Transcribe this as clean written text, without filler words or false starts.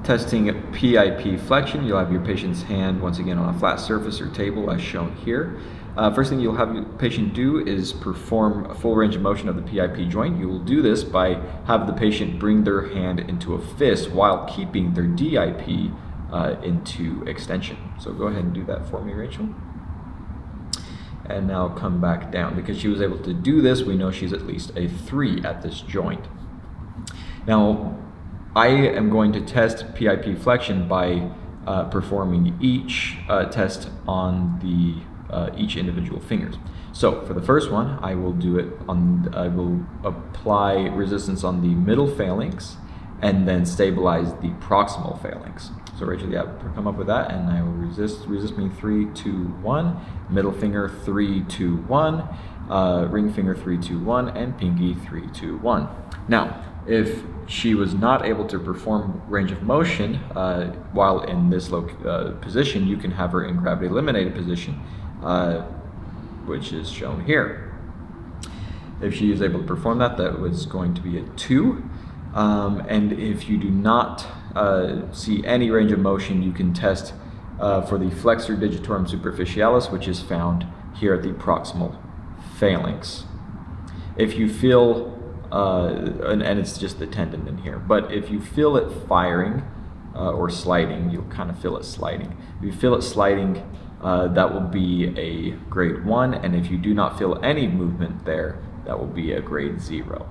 Testing PIP Flexion, you'll have your patient's hand once again on a flat surface or table as shown here. First thing you'll have your patient do is perform a full range of motion of the PIP joint. You will do this by having the patient bring their hand into a fist while keeping their DIP into extension. So go ahead and do that for me, Rachel. And now come back down. Because she was able to do this, we know she's at least a 3 at this joint. Now, I am going to test PIP flexion by performing each test on the each individual fingers. So for the first one, I will do it on. I will apply resistance on the middle phalanx, and then stabilize the proximal phalanx. So Rachel, yeah, come up with that, and I will resist me 3, 2, 1. Middle finger 3, 2, 1. Ring finger 3, 2, 1, and pinky 3, 2, 1. Now, if she was not able to perform range of motion while in this position, you can have her in gravity eliminated position, which is shown here. If she is able to perform that, that was going to be a 2. And if you do not see any range of motion, you can test for the flexor digitorum superficialis, which is found here at the proximal phalanx. If you feel and it's just the tendon in here. But if you feel it firing or sliding, you'll kind of feel it sliding. If you feel it sliding, that will be a grade 1, and if you do not feel any movement there, that will be a grade 0.